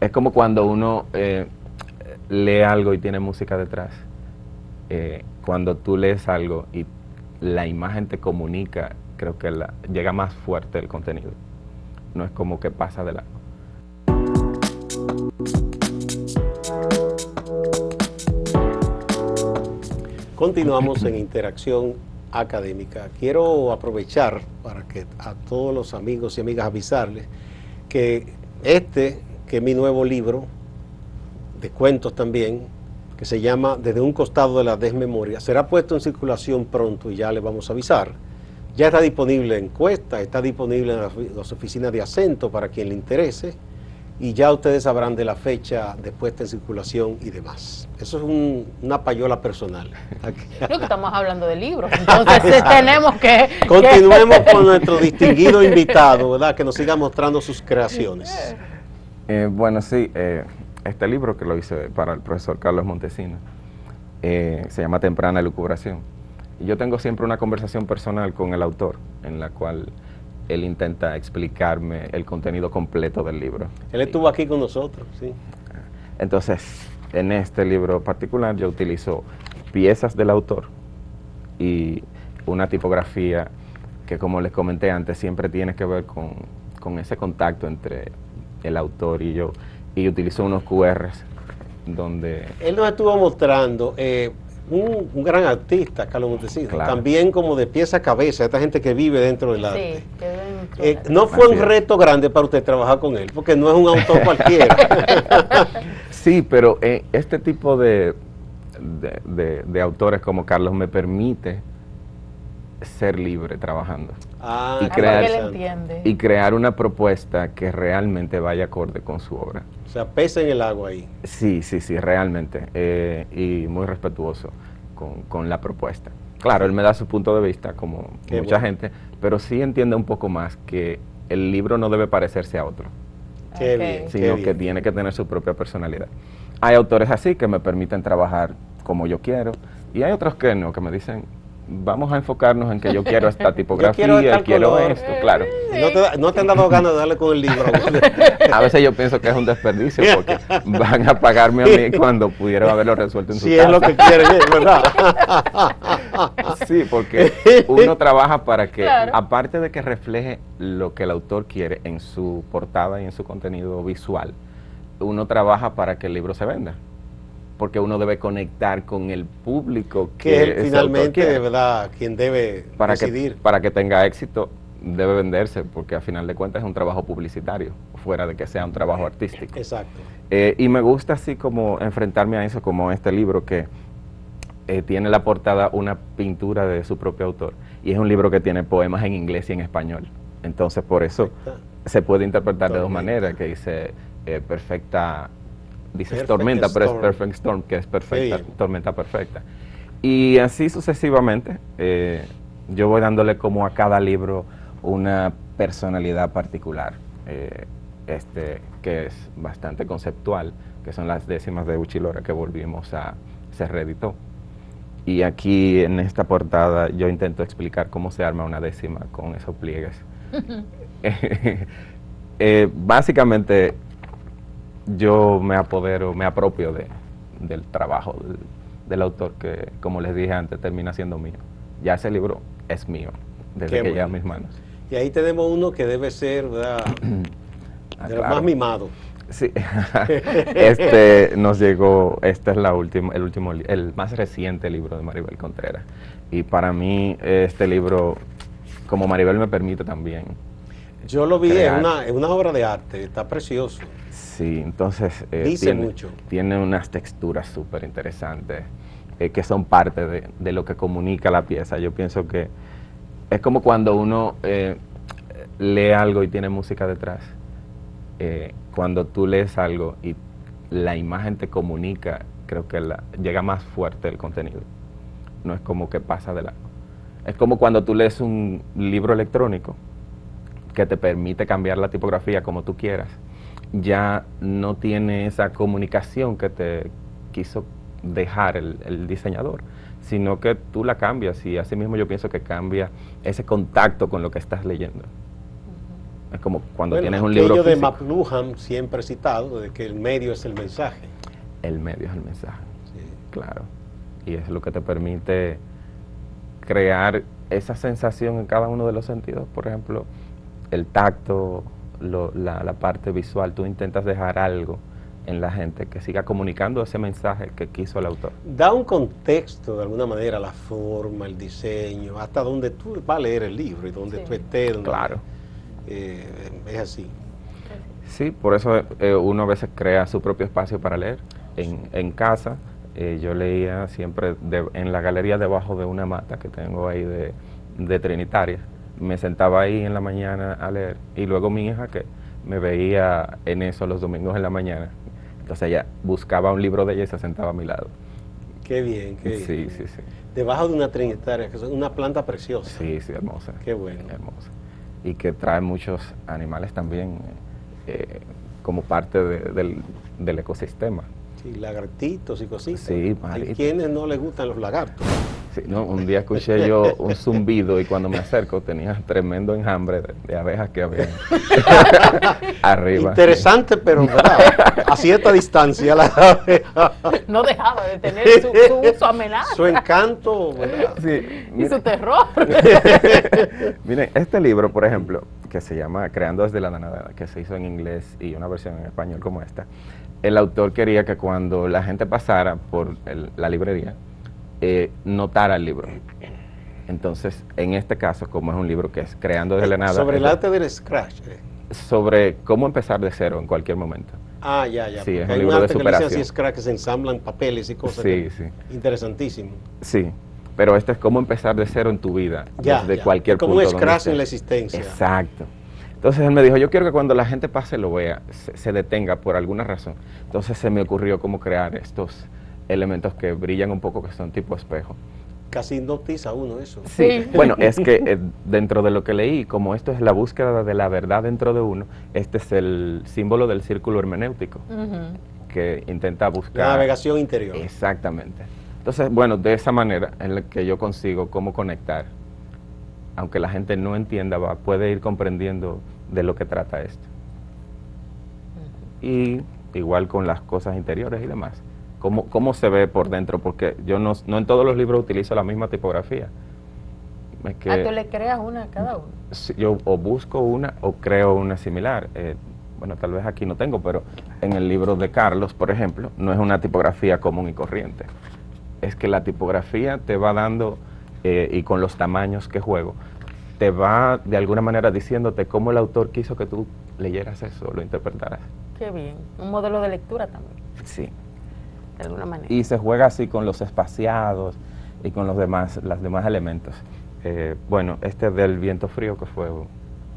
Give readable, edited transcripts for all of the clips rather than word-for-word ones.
Es como cuando uno lee algo y tiene música detrás. Cuando tú lees algo y la imagen te comunica, creo que llega más fuerte el contenido. No es como que pasa de largo. Continuamos en Interacción Académica. Quiero aprovechar para que a todos los amigos y amigas avisarles que que es mi nuevo libro de cuentos también, que se llama Desde un costado de la desmemoria, será puesto en circulación pronto y ya les vamos a avisar. Ya está disponible en Cuesta, está disponible en las oficinas de Acento para quien le interese, y ya ustedes sabrán de la fecha de puesta en circulación y demás. Eso es una payola personal. Creo que estamos hablando de libros, entonces tenemos que... Continuemos con nuestro distinguido invitado, ¿verdad? Que nos siga mostrando sus creaciones. Bueno, sí, este libro que lo hice para el profesor Carlos Montesinos se llama Temprana Elucubración. Y yo tengo siempre una conversación personal con el autor, en la cual él intenta explicarme el contenido completo del libro. Él estuvo aquí con nosotros, sí. Entonces, en este libro particular yo utilizo piezas del autor y una tipografía que, como les comenté antes, siempre tiene que ver con ese contacto entre el autor y yo. Y utilizo unos QRs donde... Él nos estuvo mostrando un gran artista, Carlos Montesinos, claro. También como de pieza a cabeza, esta gente que vive dentro del arte. Sí, no fue un reto grande para usted trabajar con él, porque no es un autor cualquiera. Sí, pero este tipo de autores como Carlos me permite ser libre trabajando y crear una propuesta que realmente vaya acorde con su obra. O sea, pesa en el agua ahí. Sí, realmente, y muy respetuoso con la propuesta. Claro, él me da su punto de vista, como mucha gente, pero sí entiende un poco más que el libro no debe parecerse a otro, sino que tiene que tener su propia personalidad. Hay autores así que me permiten trabajar como yo quiero, y hay otros que no, que me dicen, vamos a enfocarnos en que yo quiero esta tipografía, quiero esto, claro. ¿No te han dado ganas de darle con el libro? A veces yo pienso que es un desperdicio, porque van a pagarme a mí cuando pudieron haberlo resuelto en su casa. Si es lo que quieren, ¿verdad? Sí, porque uno trabaja para que, aparte de que refleje lo que el autor quiere en su portada y en su contenido visual, uno trabaja para que el libro se venda. Porque uno debe conectar con el público que finalmente, de verdad, quien debe decidir. Para que tenga éxito, debe venderse, porque a final de cuentas es un trabajo publicitario, fuera de que sea un trabajo artístico. Exacto. Y me gusta así como enfrentarme a eso, como este libro que tiene la portada una pintura de su propio autor, y es un libro que tiene poemas en inglés y en español. Entonces, por eso se puede interpretar de dos maneras, que dice perfecta... Dices tormenta, pero es perfect storm, que es perfecta, tormenta perfecta. Y así sucesivamente, yo voy dándole como a cada libro una personalidad particular, que es bastante conceptual, que son las décimas de Uchilora que se reeditó. Y aquí en esta portada yo intento explicar cómo se arma una décima con esos pliegues. Básicamente, yo me apropio del trabajo del autor, que, como les dije antes, termina siendo mío. Ya ese libro es mío, desde que llega a mis manos. Y ahí tenemos uno que debe ser, ¿verdad? De los más mimados. Sí, nos llegó, es el más reciente libro de Maribel Contreras. Y para mí, este libro, como Maribel me permite también. Yo lo vi, es una obra de arte, está precioso. Sí, entonces tiene unas texturas súper interesantes que son parte de lo que comunica la pieza. Yo pienso que es como cuando uno lee algo y tiene música detrás. Cuando tú lees algo y la imagen te comunica, creo que llega más fuerte el contenido. No es como que pasa de largo. Es como cuando tú lees un libro electrónico que te permite cambiar la tipografía como tú quieras. Ya no tiene esa comunicación que te quiso dejar el diseñador, sino que tú la cambias, y así mismo yo pienso que cambia ese contacto con lo que estás leyendo. Es como cuando tienes un libro físico. de McLuhan siempre citado, de que el medio es el mensaje. El medio es el mensaje, Sí. claro. Y es lo que te permite crear esa sensación en cada uno de los sentidos. Por ejemplo, el tacto, la parte visual, tú intentas dejar algo en la gente que siga comunicando ese mensaje que quiso el autor. Da un contexto de alguna manera, la forma, el diseño, hasta donde tú vas a leer el libro y donde tú estés. Donde, claro. Es así. Sí, por eso uno a veces crea su propio espacio para leer. En casa, yo leía siempre en la galería debajo de una mata que tengo ahí de Trinitaria. Me sentaba ahí en la mañana a leer y luego mi hija, que me veía en eso los domingos en la mañana, entonces ella buscaba un libro de ella y se sentaba a mi lado. Qué bien, qué bien. Sí, sí, sí. Debajo de una trinitaria, que es una planta preciosa. Sí, sí, hermosa. Qué bueno. Hermosa. Y que trae muchos animales también como parte del ecosistema. Sí, lagartitos y cositas. Sí, Hay quienes no les gustan los lagartos. Sí, no, un día escuché yo un zumbido y cuando me acerco tenía tremendo enjambre de abejas que había arriba. Interesante, pero ¿verdad? A cierta distancia la abeja. No dejaba de tener su amenaza. Su encanto, ¿verdad? Sí, Y su terror. Miren, este libro, por ejemplo, que se llama Creando desde la nada, que se hizo en inglés y una versión en español como esta, el autor quería que cuando la gente pasara por la librería, notara el libro. Entonces, en este caso, como es un libro que es Creando desde la nada. Sobre el arte del scratch. Sobre cómo empezar de cero en cualquier momento. Ah, ya. Sí, es un hay libro un de arte que le dicen superación. así, scratch, que se ensamblan papeles y cosas. Sí, sí. Interesantísimo. Sí, pero este es cómo empezar de cero en tu vida, desde cualquier punto. Como un scratch en la existencia. Exacto. Entonces él me dijo, yo quiero que cuando la gente pase lo vea, se detenga por alguna razón. Entonces se me ocurrió cómo crear estos elementos que brillan un poco, que son tipo espejo. Casi hipnotiza a uno eso. Sí, bueno, es que dentro de lo que leí, como esto es la búsqueda de la verdad dentro de uno, este es el símbolo del círculo hermenéutico, que intenta buscar... La navegación interior. Exactamente. Entonces, bueno, de esa manera en la que yo consigo cómo conectar, aunque la gente no entienda, puede ir comprendiendo de lo que trata esto. Y igual con las cosas interiores y demás. Cómo se ve por dentro, porque yo no en todos los libros utilizo la misma tipografía. Es que tú le creas una a cada uno. yo o busco una o creo una similar. Bueno, tal vez aquí no tengo, pero en el libro de Carlos, por ejemplo, no es una tipografía común y corriente. Es que la tipografía te va dando, y con los tamaños que juego, te va de alguna manera diciéndote cómo el autor quiso que tú leyeras eso, lo interpretaras. Qué bien. Un modelo de lectura también. Sí. De alguna manera. Y se juega así con los espaciados y con los demás elementos. Bueno, este del Viento Frío, que fue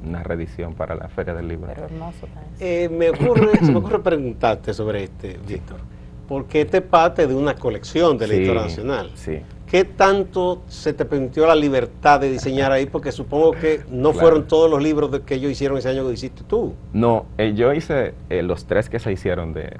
una reedición para la Feria del Libro. Pero hermoso también. Se me ocurre preguntarte sobre este, Víctor, porque este parte de una colección de la Editora Nacional. Sí. ¿Qué tanto se te permitió la libertad de diseñar ahí? Porque supongo que no fueron todos los libros que ellos hicieron ese año que hiciste tú. No, yo hice los 3 que se hicieron de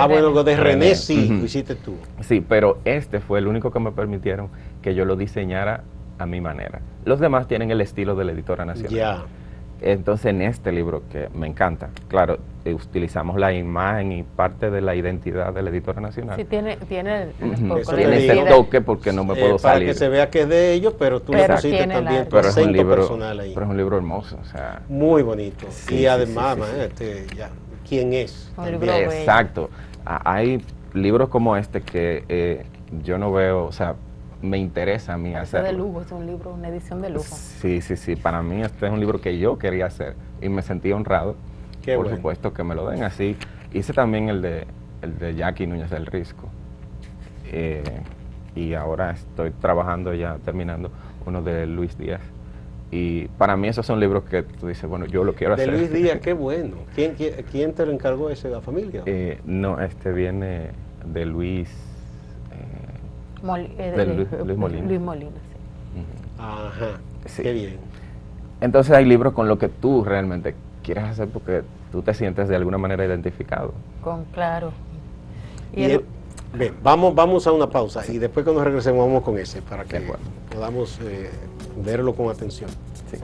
bueno, lo de René sí, lo hiciste tú. Sí, pero este fue el único que me permitieron que yo lo diseñara a mi manera. Los demás tienen el estilo de la Editora Nacional. Ya. Entonces, en este libro, que me encanta, claro, utilizamos la imagen y parte de la identidad de la Editora Nacional. Sí, tiene ese toque, porque no me puedo salir. Para que se vea que es de ellos, pero tú le pusiste también tu acento personal ahí. Pero es un libro hermoso, o sea... Muy bonito. Sí, y además, ¿quién es? Exacto. Hay libros como este que yo no veo, o sea, me interesa a mí hacerlo. Es de lujo, es un libro, una edición de lujo. Sí, para mí este es un libro que yo quería hacer y me sentí honrado. Por supuesto que me lo den así. Hice también el de Jackie Núñez del Risco. Y ahora estoy trabajando ya, terminando, uno de Luis Díaz. Y para mí esos son libros que tú dices, bueno, yo lo quiero hacer. De Luis Díaz, qué bueno. ¿Quién te lo encargó ese de la familia? No, este viene de Luis... Luis Molina. Luis Molina, sí. Ajá, sí. Qué bien. Entonces hay libros con lo que tú realmente quieres hacer porque tú te sientes de alguna manera identificado. Claro. Bien, vamos a una pausa y después cuando regresemos vamos con ese para que podamos verlo con atención. Sí.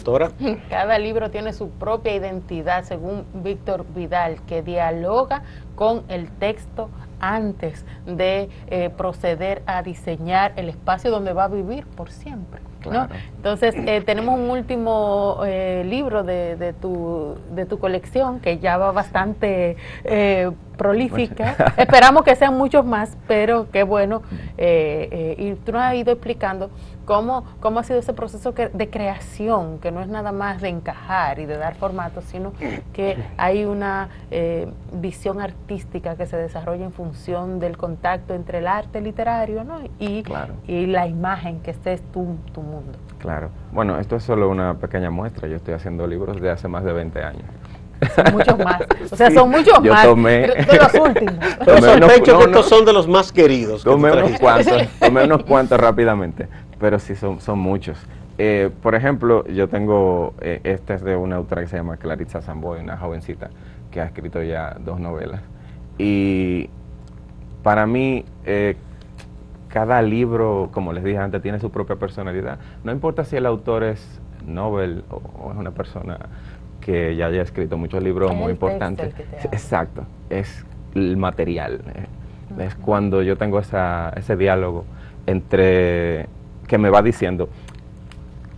Doctora. Cada libro tiene su propia identidad, según Víctor Vidal, que dialoga con el texto antes de proceder a diseñar el espacio donde va a vivir por siempre. Claro. ¿No? Entonces, tenemos un último libro de tu colección que ya va bastante prolífica. Esperamos que sean muchos más, pero qué bueno. Y tú nos has ido explicando cómo ha sido ese proceso de creación, que no es nada más de encajar y de dar formato, sino que hay una visión artística que se desarrolla en función del contacto entre el arte literario, ¿no? y la imagen, que este es tu mundo. Claro. Bueno, esto es solo una pequeña muestra. Yo estoy haciendo libros de hace más de 20 años. Son muchos más. O sea, son muchos más tomé, de los últimos. Yo sospecho que estos son de los más queridos. Tomé unos cuantos rápidamente, pero sí son muchos. Por ejemplo, yo tengo, este es de una autora que se llama Claritza Zamboy, una jovencita que ha escrito ya 2 novelas. Y para mí, cada libro, como les dije antes, tiene su propia personalidad. No importa si el autor es novel o es una persona que ya haya escrito muchos libros muy importantes. Exacto, es el material. Es cuando yo tengo ese diálogo entre que me va diciendo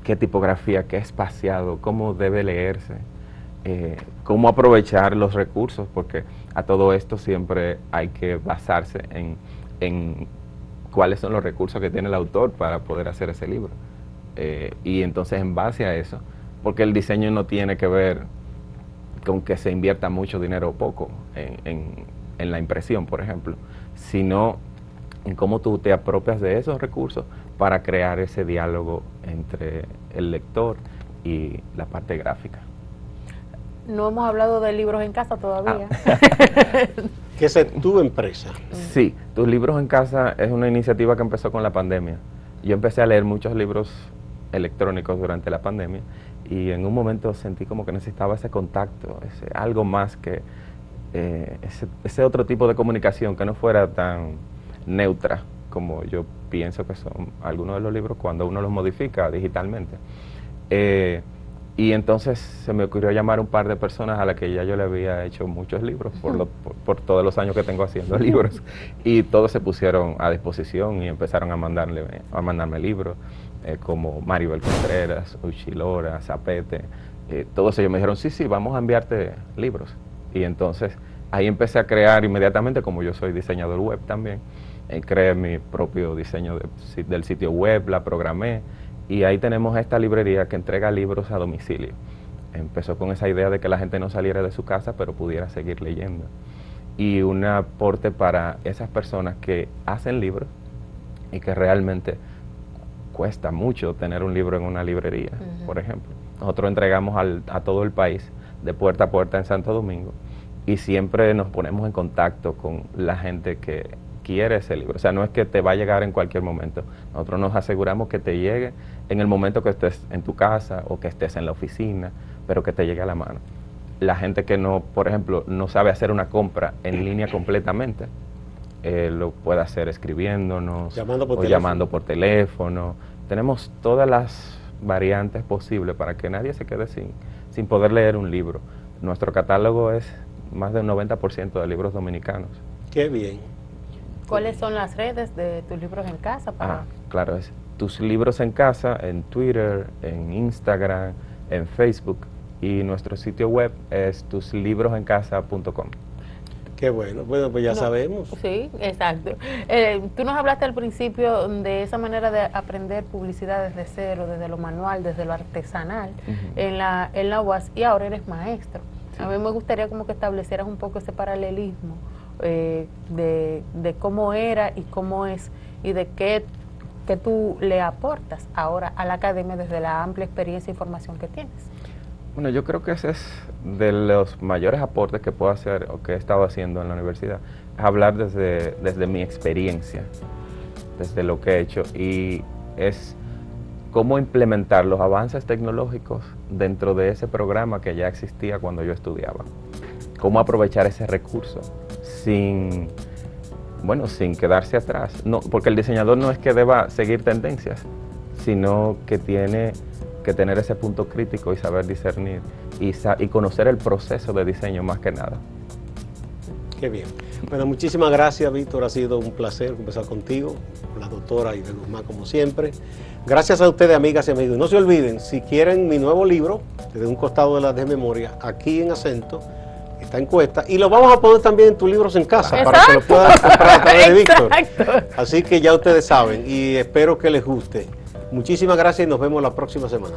qué tipografía, qué espaciado, cómo debe leerse, cómo aprovechar los recursos, porque a todo esto siempre hay que basarse en cuáles son los recursos que tiene el autor para poder hacer ese libro. Y entonces, en base a eso, porque el diseño no tiene que ver con que se invierta mucho dinero o poco en la impresión, por ejemplo, sino en cómo tú te apropias de esos recursos para crear ese diálogo entre el lector y la parte gráfica. No hemos hablado de libros en casa todavía. ¿Qué es tu empresa? Sí, Tus Libros en Casa es una iniciativa que empezó con la pandemia. Yo empecé a leer muchos libros electrónicos durante la pandemia y en un momento sentí como que necesitaba ese contacto, algo más que ese otro tipo de comunicación que no fuera tan neutra como yo pienso que son algunos de los libros cuando uno los modifica digitalmente. Y entonces se me ocurrió llamar a un par de personas a las que ya yo le había hecho muchos libros por todos los años que tengo haciendo libros, y todos se pusieron a disposición y empezaron a mandarme libros, como Maribel Contreras, Uchilora, Zapete, todos ellos me dijeron, sí, vamos a enviarte libros. Y entonces ahí empecé a crear inmediatamente, como yo soy diseñador web también, creé mi propio diseño del sitio web, la programé, y ahí tenemos esta librería que entrega libros a domicilio. Empezó con esa idea de que la gente no saliera de su casa, pero pudiera seguir leyendo. Y un aporte para esas personas que hacen libros y que realmente cuesta mucho tener un libro en una librería, por ejemplo. Nosotros entregamos a todo el país, de puerta a puerta en Santo Domingo, y siempre nos ponemos en contacto con la gente que quiere ese libro. O sea, no es que te va a llegar en cualquier momento. Nosotros nos aseguramos que te llegue en el momento que estés en tu casa o que estés en la oficina, pero que te llegue a la mano. La gente que no, por ejemplo, no sabe hacer una compra en línea completamente, lo puede hacer escribiéndonos, llamando por teléfono. Tenemos todas las variantes posibles para que nadie se quede sin poder leer un libro. Nuestro catálogo es más del 90% de libros dominicanos. Qué bien. ¿Cuáles son las redes de Tus Libros en Casa? Claro, es Tus Libros en Casa en Twitter, en Instagram, en Facebook, y nuestro sitio web es tuslibrosencasa.com. Qué bueno, pues ya sabemos. Sí, exacto. Tú nos hablaste al principio de esa manera de aprender publicidad desde cero, desde lo manual, desde lo artesanal, en la UAS, y ahora eres maestro. Sí. A mí me gustaría como que establecieras un poco ese paralelismo de cómo era y cómo es, y de qué tú le aportas ahora a la academia desde la amplia experiencia y formación que tienes. Bueno, yo creo que ese es de los mayores aportes que puedo hacer o que he estado haciendo en la universidad, es hablar desde mi experiencia, desde lo que he hecho, y es cómo implementar los avances tecnológicos dentro de ese programa que ya existía cuando yo estudiaba. Cómo aprovechar ese recurso sin quedarse atrás. No, porque el diseñador no es que deba seguir tendencias, sino que tiene que tener ese punto crítico y saber discernir y conocer el proceso de diseño más que nada. Qué bien. Bueno, muchísimas gracias, Víctor. Ha sido un placer conversar contigo, con la doctora Aide Guzmán, como siempre. Gracias a ustedes, amigas y amigos. Y no se olviden, si quieren mi nuevo libro, Desde un costado de la desmemoria, aquí en Acento, esta encuesta, y lo vamos a poner también en tus libros en casa. Exacto. Para que lo puedan comprar a través de Víctor. Así que ya ustedes saben, y espero que les guste. Muchísimas gracias y nos vemos la próxima semana.